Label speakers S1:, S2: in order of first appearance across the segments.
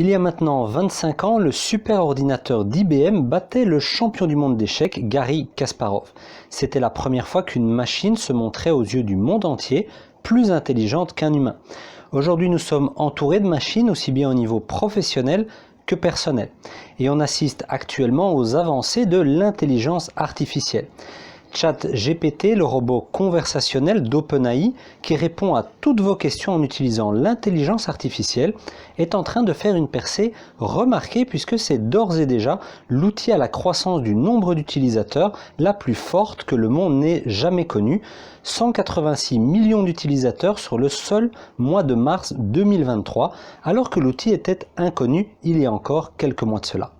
S1: Il y a maintenant 25 ans, le superordinateur d'IBM battait le champion du monde d'échecs, Garry Kasparov. C'était la première fois qu'une machine se montrait aux yeux du monde entier plus intelligente qu'un humain. Aujourd'hui, nous sommes entourés de machines aussi bien au niveau professionnel que personnel. Et on assiste actuellement aux avancées de l'intelligence artificielle. ChatGPT, le robot conversationnel d'OpenAI, qui répond à toutes vos questions en utilisant l'intelligence artificielle, est en train de faire une percée remarquée puisque c'est d'ores et déjà l'outil à la croissance du nombre d'utilisateurs la plus forte que le monde n'ait jamais connue. 186 millions d'utilisateurs sur le seul mois de mars 2023, alors que l'outil était inconnu il y a encore quelques mois de cela.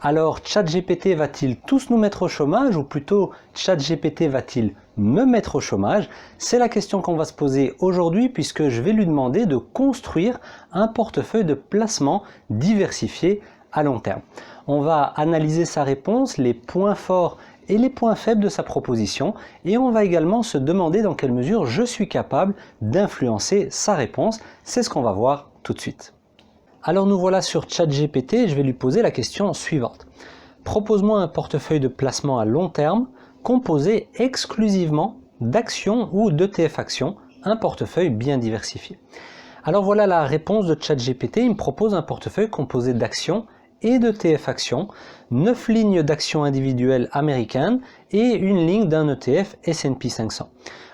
S1: Alors, ChatGPT va-t-il tous nous mettre au chômage ou plutôt ChatGPT va-t-il me mettre au chômage? C'est la question qu'on va se poser aujourd'hui puisque je vais lui demander de construire un portefeuille de placement diversifié à long terme. On va analyser sa réponse, les points forts et les points faibles de sa proposition et on va également se demander dans quelle mesure je suis capable d'influencer sa réponse. C'est ce qu'on va voir tout de suite. Alors nous voilà sur ChatGPT et je vais lui poser la question suivante. Propose-moi un portefeuille de placement à long terme composé exclusivement d'actions ou d'ETF actions, un portefeuille bien diversifié. Alors voilà la réponse de ChatGPT, il me propose un portefeuille composé d'actions et d'ETF actions, 9 lignes d'actions individuelles américaines et une ligne d'un ETF S&P 500.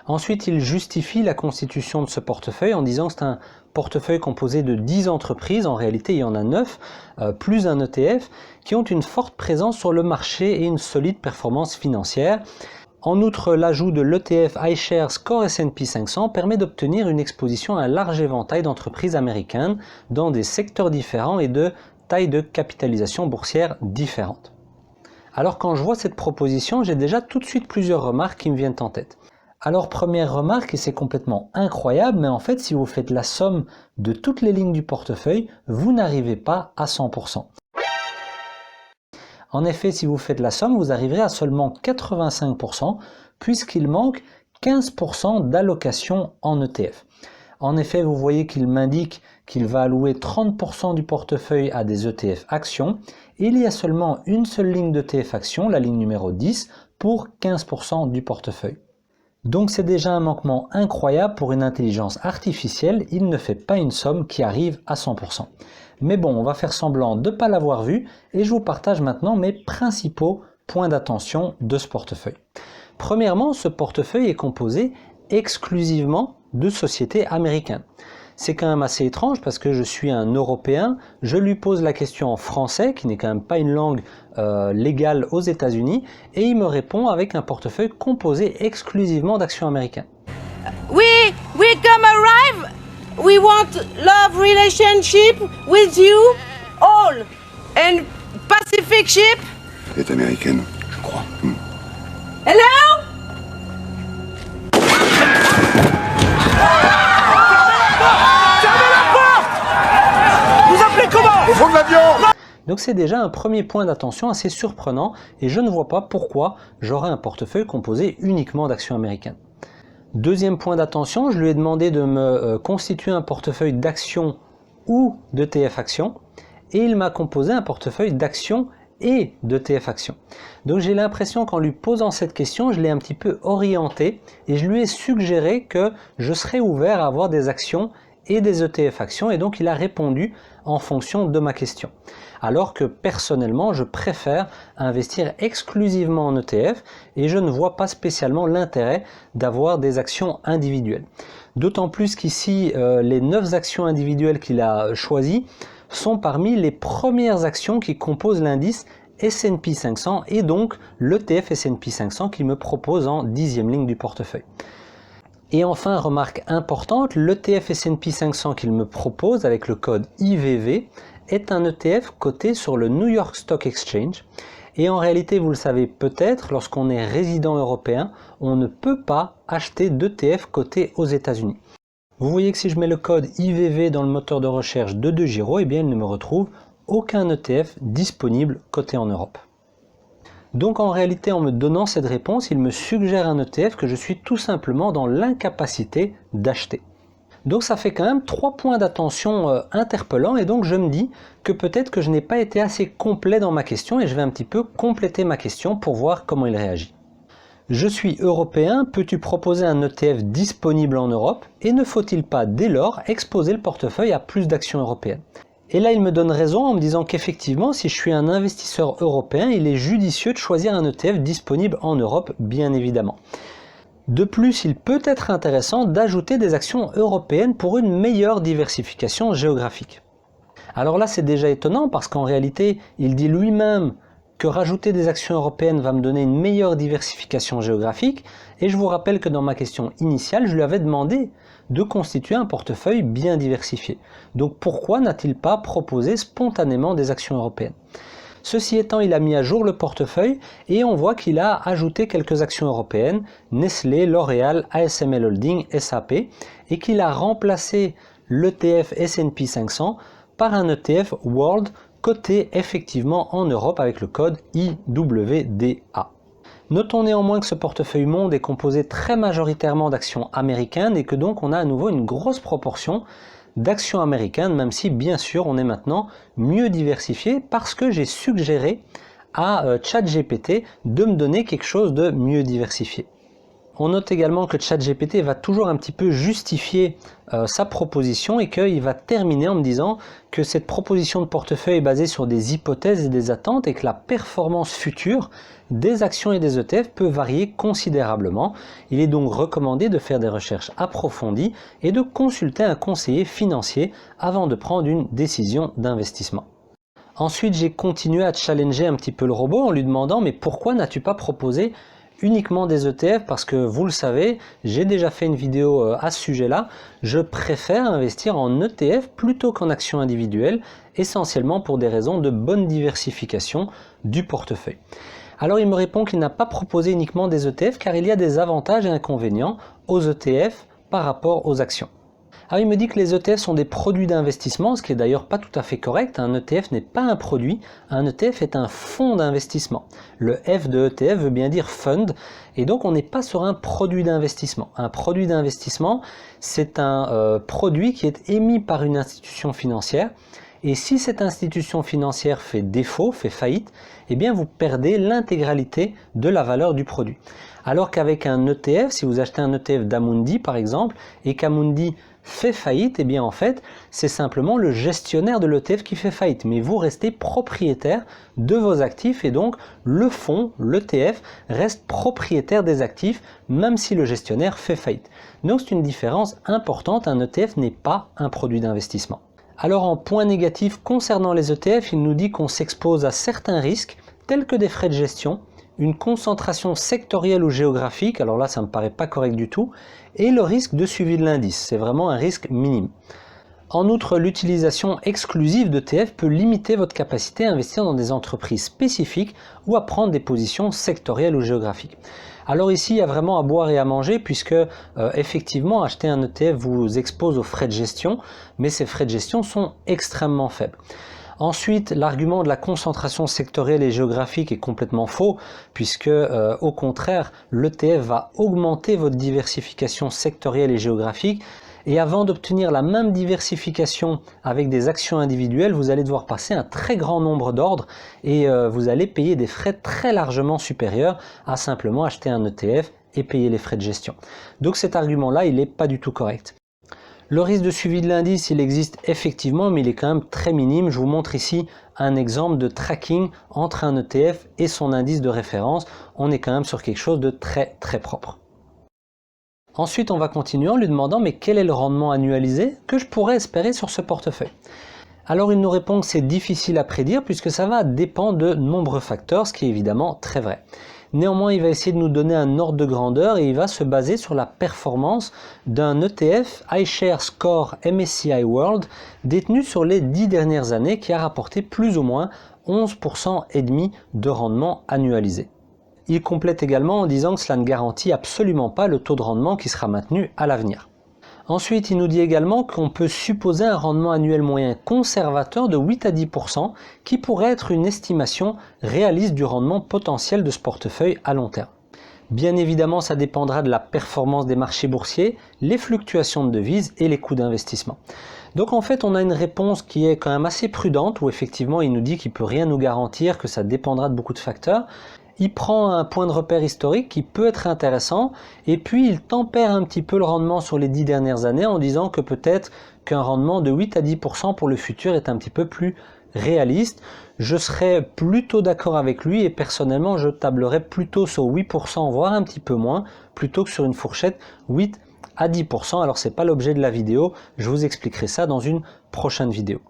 S1: Ensuite, il justifie la constitution de ce portefeuille en disant que c'est un portefeuille composé de 10 entreprises, en réalité il y en a 9, plus un ETF, qui ont une forte présence sur le marché et une solide performance financière. En outre, l'ajout de l'ETF iShares Core S&P 500 permet d'obtenir une exposition à un large éventail d'entreprises américaines dans des secteurs différents et de tailles de capitalisation boursière différentes. Alors quand je vois cette proposition, j'ai déjà tout de suite plusieurs remarques qui me viennent en tête. Alors première remarque, et c'est complètement incroyable, mais en fait si vous faites la somme de toutes les lignes du portefeuille, vous n'arrivez pas à 100%. En effet, si vous faites la somme, vous arriverez à seulement 85% puisqu'il manque 15% d'allocation en ETF. En effet, vous voyez qu'il m'indique qu'il va allouer 30% du portefeuille à des ETF actions et il y a seulement une seule ligne d'ETF actions, la ligne numéro 10, pour 15% du portefeuille. Donc c'est déjà un manquement incroyable pour une intelligence artificielle, il ne fait pas une somme qui arrive à 100%. Mais bon, on va faire semblant de ne pas l'avoir vu et je vous partage maintenant mes principaux points d'attention de ce portefeuille. Premièrement, ce portefeuille est composé exclusivement de sociétés américaines. C'est quand même assez étrange parce que je suis un Européen, je lui pose la question en français, qui n'est quand même pas une langue légale aux États-Unis, et il me répond avec un portefeuille composé exclusivement d'actions américaines.
S2: We come arrive. We want love relationship with you all. And Pacific ship.
S3: Elle est américaine, je crois.
S2: Hello?
S3: Au fond de l'avion!
S1: Donc c'est déjà un premier point d'attention assez surprenant et je ne vois pas pourquoi j'aurais un portefeuille composé uniquement d'actions américaines. Deuxième point d'attention, je lui ai demandé de me constituer un portefeuille d'actions ou d'ETF actions et il m'a composé un portefeuille d'actions et d'ETF actions. Donc j'ai l'impression qu'en lui posant cette question, je l'ai un petit peu orienté et je lui ai suggéré que je serais ouvert à avoir des actions et des ETF actions et donc il a répondu en fonction de ma question. Alors que personnellement, je préfère investir exclusivement en ETF et je ne vois pas spécialement l'intérêt d'avoir des actions individuelles. D'autant plus qu'ici, les 9 actions individuelles qu'il a choisies sont parmi les premières actions qui composent l'indice S&P 500 et donc l'ETF S&P 500 qu'il me propose en 10e ligne du portefeuille. Et enfin, remarque importante, l'ETF S&P 500 qu'il me propose avec le code IVV est un ETF coté sur le New York Stock Exchange. Et en réalité, vous le savez peut-être, lorsqu'on est résident européen, on ne peut pas acheter d'ETF coté aux États-Unis. Vous voyez que si je mets le code IVV dans le moteur de recherche de DeGiro, eh bien il ne me retrouve aucun ETF disponible coté en Europe. Donc en réalité, en me donnant cette réponse, il me suggère un ETF que je suis tout simplement dans l'incapacité d'acheter. Donc ça fait quand même 3 points d'attention interpellants et donc je me dis que peut-être que je n'ai pas été assez complet dans ma question et je vais un petit peu compléter ma question pour voir comment il réagit. Je suis européen, peux-tu proposer un ETF disponible en Europe et ne faut-il pas dès lors exposer le portefeuille à plus d'actions européennes? Et là il me donne raison en me disant qu'effectivement si je suis un investisseur européen, il est judicieux de choisir un ETF disponible en Europe bien évidemment. De plus, il peut être intéressant d'ajouter des actions européennes pour une meilleure diversification géographique. Alors là, c'est déjà étonnant parce qu'en réalité, il dit lui-même que rajouter des actions européennes va me donner une meilleure diversification géographique et je vous rappelle que dans ma question initiale, je lui avais demandé de constituer un portefeuille bien diversifié. Donc pourquoi n'a-t-il pas proposé spontanément des actions européennes ? Ceci étant, il a mis à jour le portefeuille et on voit qu'il a ajouté quelques actions européennes, Nestlé, L'Oréal, ASML Holding, SAP, et qu'il a remplacé l'ETF S&P 500 par un ETF World coté effectivement en Europe avec le code IWDA. Notons néanmoins que ce portefeuille monde est composé très majoritairement d'actions américaines et que donc on a à nouveau une grosse proportion d'actions américaines, même si bien sûr on est maintenant mieux diversifié parce que j'ai suggéré à ChatGPT de me donner quelque chose de mieux diversifié. On note également que ChatGPT va toujours un petit peu justifier sa proposition et qu'il va terminer en me disant que cette proposition de portefeuille est basée sur des hypothèses et des attentes et que la performance future des actions et des ETF peut varier considérablement. Il est donc recommandé de faire des recherches approfondies et de consulter un conseiller financier avant de prendre une décision d'investissement. Ensuite, j'ai continué à challenger un petit peu le robot en lui demandant « Mais pourquoi n'as-tu pas proposé uniquement des ETF ?» Parce que vous le savez, j'ai déjà fait une vidéo à ce sujet-là. Je préfère investir en ETF plutôt qu'en actions individuelles, essentiellement pour des raisons de bonne diversification du portefeuille. Alors il me répond qu'il n'a pas proposé uniquement des ETF car il y a des avantages et inconvénients aux ETF par rapport aux actions. Alors il me dit que les ETF sont des produits d'investissement, ce qui est d'ailleurs pas tout à fait correct. Un ETF n'est pas un produit, un ETF est un fonds d'investissement. Le F de ETF veut bien dire fund, et donc on n'est pas sur un produit d'investissement. Un produit d'investissement, c'est un produit qui est émis par une institution financière, et si cette institution financière fait défaut, fait faillite, eh bien vous perdez l'intégralité de la valeur du produit. Alors qu'avec un ETF, si vous achetez un ETF d'Amundi par exemple, et qu'Amundi fait faillite, eh bien en fait, c'est simplement le gestionnaire de l'ETF qui fait faillite. Mais vous restez propriétaire de vos actifs et donc le fonds, l'ETF, reste propriétaire des actifs même si le gestionnaire fait faillite. Donc c'est une différence importante, un ETF n'est pas un produit d'investissement. Alors en point négatif concernant les ETF, il nous dit qu'on s'expose à certains risques tels que des frais de gestion, une concentration sectorielle ou géographique, alors là ça me paraît pas correct du tout, et le risque de suivi de l'indice, c'est vraiment un risque minime. En outre, l'utilisation exclusive d'ETF peut limiter votre capacité à investir dans des entreprises spécifiques ou à prendre des positions sectorielles ou géographiques. Alors ici, il y a vraiment à boire et à manger puisque effectivement, acheter un ETF vous expose aux frais de gestion, mais ces frais de gestion sont extrêmement faibles. Ensuite, l'argument de la concentration sectorielle et géographique est complètement faux puisque au contraire, l'ETF va augmenter votre diversification sectorielle et géographique. Et avant d'obtenir la même diversification avec des actions individuelles, vous allez devoir passer un très grand nombre d'ordres et vous allez payer des frais très largement supérieurs à simplement acheter un ETF et payer les frais de gestion. Donc cet argument-là, il n'est pas du tout correct. Le risque de suivi de l'indice, il existe effectivement, mais il est quand même très minime. Je vous montre ici un exemple de tracking entre un ETF et son indice de référence. On est quand même sur quelque chose de très très propre. Ensuite, on va continuer en lui demandant mais quel est le rendement annualisé que je pourrais espérer sur ce portefeuille. Alors il nous répond que c'est difficile à prédire puisque ça va dépendre de nombreux facteurs, ce qui est évidemment très vrai. Néanmoins, il va essayer de nous donner un ordre de grandeur et il va se baser sur la performance d'un ETF iShares Core MSCI World détenu sur les 10 dernières années qui a rapporté plus ou moins 11% et demi de rendement annualisé. Il complète également en disant que cela ne garantit absolument pas le taux de rendement qui sera maintenu à l'avenir. Ensuite, il nous dit également qu'on peut supposer un rendement annuel moyen conservateur de 8 à 10% qui pourrait être une estimation réaliste du rendement potentiel de ce portefeuille à long terme. Bien évidemment, ça dépendra de la performance des marchés boursiers, les fluctuations de devises et les coûts d'investissement. Donc en fait, on a une réponse qui est quand même assez prudente, où effectivement il nous dit qu'il ne peut rien nous garantir, que ça dépendra de beaucoup de facteurs. Il prend un point de repère historique qui peut être intéressant, et puis il tempère un petit peu le rendement sur les 10 dernières années en disant que peut-être qu'un rendement de 8 à 10% pour le futur est un petit peu plus réaliste. Je serais plutôt d'accord avec lui et personnellement je tablerais plutôt sur 8%, voire un petit peu moins, plutôt que sur une fourchette 8 à 10%. Alors c'est pas l'objet de la vidéo, je vous expliquerai ça dans une prochaine vidéo.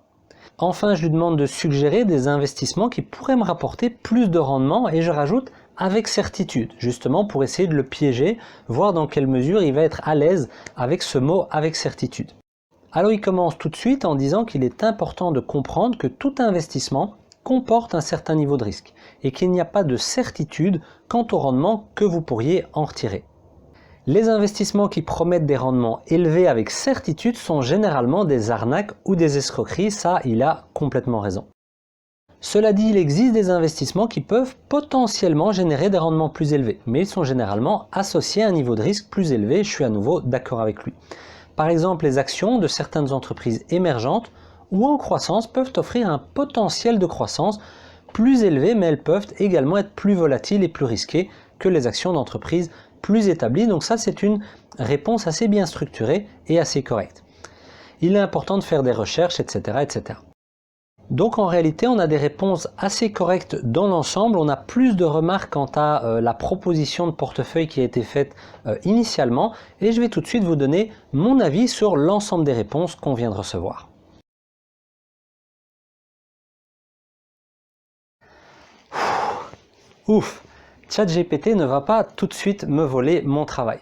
S1: Enfin, je lui demande de suggérer des investissements qui pourraient me rapporter plus de rendement et je rajoute avec certitude, justement pour essayer de le piéger, voir dans quelle mesure il va être à l'aise avec ce mot avec certitude. Alors il commence tout de suite en disant qu'il est important de comprendre que tout investissement comporte un certain niveau de risque et qu'il n'y a pas de certitude quant au rendement que vous pourriez en retirer. Les investissements qui promettent des rendements élevés avec certitude sont généralement des arnaques ou des escroqueries, ça il a complètement raison. Cela dit, il existe des investissements qui peuvent potentiellement générer des rendements plus élevés, mais ils sont généralement associés à un niveau de risque plus élevé, je suis à nouveau d'accord avec lui. Par exemple, les actions de certaines entreprises émergentes ou en croissance peuvent offrir un potentiel de croissance plus élevé, mais elles peuvent également être plus volatiles et plus risquées que les actions d'entreprises plus établies. Donc ça, c'est une réponse assez bien structurée et assez correcte. Il est important de faire des recherches, etc., etc. Donc en réalité, on a des réponses assez correctes dans l'ensemble. On a plus de remarques quant à la proposition de portefeuille qui a été faite initialement. Et je vais tout de suite vous donner mon avis sur l'ensemble des réponses qu'on vient de recevoir. Ouf, ChatGPT ne va pas tout de suite me voler mon travail.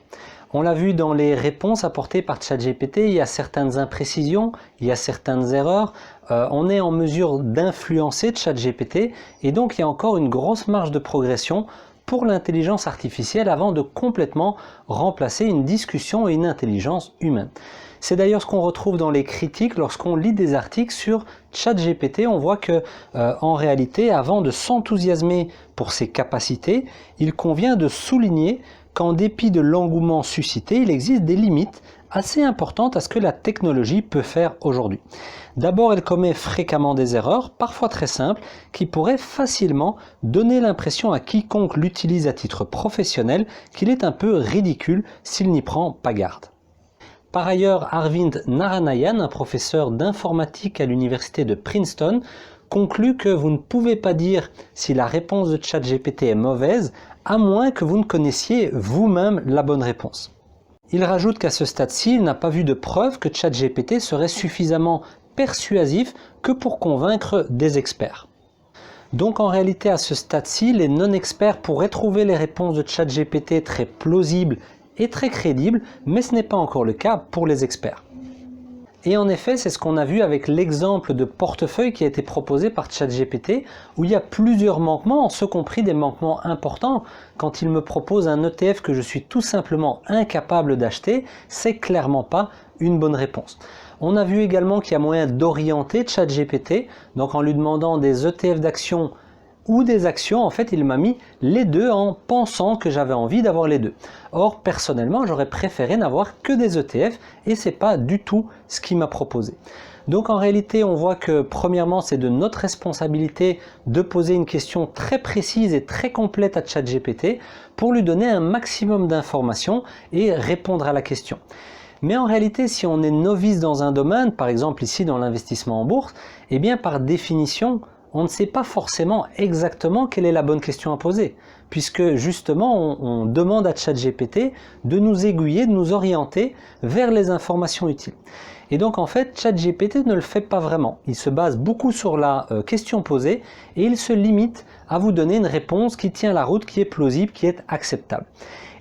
S1: On l'a vu dans les réponses apportées par ChatGPT, il y a certaines imprécisions, il y a certaines erreurs. On est en mesure d'influencer ChatGPT et donc il y a encore une grosse marge de progression pour l'intelligence artificielle avant de complètement remplacer une discussion et une intelligence humaine. C'est d'ailleurs ce qu'on retrouve dans les critiques lorsqu'on lit des articles sur ChatGPT. On voit que en réalité, avant de s'enthousiasmer pour ses capacités, il convient de souligner qu'en dépit de l'engouement suscité, il existe des limites assez importantes à ce que la technologie peut faire aujourd'hui. D'abord, elle commet fréquemment des erreurs, parfois très simples, qui pourraient facilement donner l'impression à quiconque l'utilise à titre professionnel qu'il est un peu ridicule s'il n'y prend pas garde. Par ailleurs, Arvind Naranayan, un professeur d'informatique à l'université de Princeton, conclut que vous ne pouvez pas dire si la réponse de ChatGPT est mauvaise, à moins que vous ne connaissiez vous-même la bonne réponse. Il rajoute qu'à ce stade-ci, il n'a pas vu de preuve que ChatGPT serait suffisamment persuasif que pour convaincre des experts. Donc en réalité, à ce stade-ci, les non-experts pourraient trouver les réponses de ChatGPT très plausibles et très crédibles, mais ce n'est pas encore le cas pour les experts. Et en effet, c'est ce qu'on a vu avec l'exemple de portefeuille qui a été proposé par ChatGPT, où il y a plusieurs manquements, en ce compris des manquements importants. Quand il me propose un ETF que je suis tout simplement incapable d'acheter, c'est clairement pas une bonne réponse. On a vu également qu'il y a moyen d'orienter ChatGPT, donc en lui demandant des ETF d'actions ou des actions, en fait il m'a mis les deux en pensant que j'avais envie d'avoir les deux. Or personnellement j'aurais préféré n'avoir que des ETF et c'est pas du tout ce qu'il m'a proposé. Donc en réalité on voit que premièrement c'est de notre responsabilité de poser une question très précise et très complète à ChatGPT pour lui donner un maximum d'informations et répondre à la question. Mais en réalité, si on est novice dans un domaine, par exemple ici dans l'investissement en bourse, eh bien par définition, on ne sait pas forcément exactement quelle est la bonne question à poser, puisque justement on demande à ChatGPT de nous aiguiller, de nous orienter vers les informations utiles. Et donc en fait, ChatGPT ne le fait pas vraiment. Il se base beaucoup sur la question posée et il se limite à vous donner une réponse qui tient la route, qui est plausible, qui est acceptable.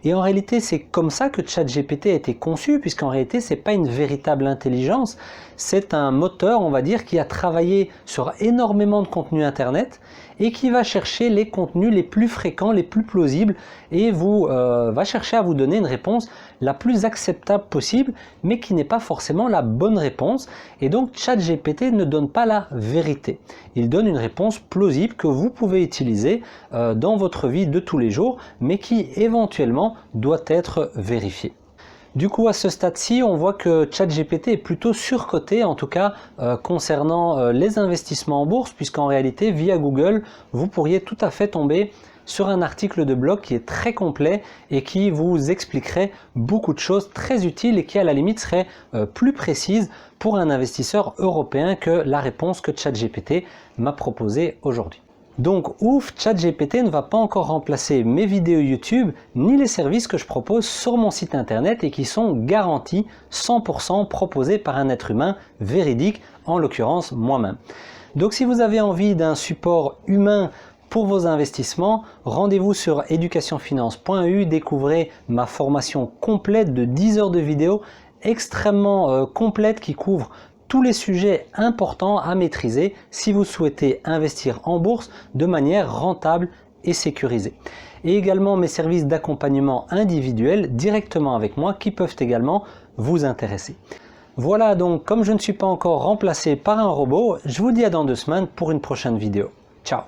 S1: Et en réalité, c'est comme ça que ChatGPT a été conçu, puisqu'en réalité, ce n'est pas une véritable intelligence, c'est un moteur, on va dire, qui a travaillé sur énormément de contenu Internet et qui va chercher les contenus les plus fréquents, les plus plausibles et va chercher à vous donner une réponse la plus acceptable possible, mais qui n'est pas forcément la bonne réponse. Et donc ChatGPT ne donne pas la vérité. Il donne une réponse plausible que vous pouvez utiliser dans votre vie de tous les jours, mais qui éventuellement doit être vérifiée. Du coup, à ce stade-ci, on voit que ChatGPT est plutôt surcoté, en tout cas concernant les investissements en bourse, puisqu'en réalité, via Google, vous pourriez tout à fait tomber sur un article de blog qui est très complet et qui vous expliquerait beaucoup de choses très utiles et qui à la limite serait plus précise pour un investisseur européen que la réponse que ChatGPT m'a proposée aujourd'hui. Donc ouf, ChatGPT ne va pas encore remplacer mes vidéos YouTube ni les services que je propose sur mon site internet et qui sont garantis 100% proposés par un être humain véridique, en l'occurrence moi-même. Donc si vous avez envie d'un support humain pour vos investissements, rendez-vous sur educationfinance.eu, découvrez ma formation complète de 10 heures de vidéos extrêmement complète qui couvre tous les sujets importants à maîtriser si vous souhaitez investir en bourse de manière rentable et sécurisée. Et également mes services d'accompagnement individuel directement avec moi qui peuvent également vous intéresser. Voilà donc, comme je ne suis pas encore remplacé par un robot, je vous dis à dans 2 semaines pour une prochaine vidéo. Ciao!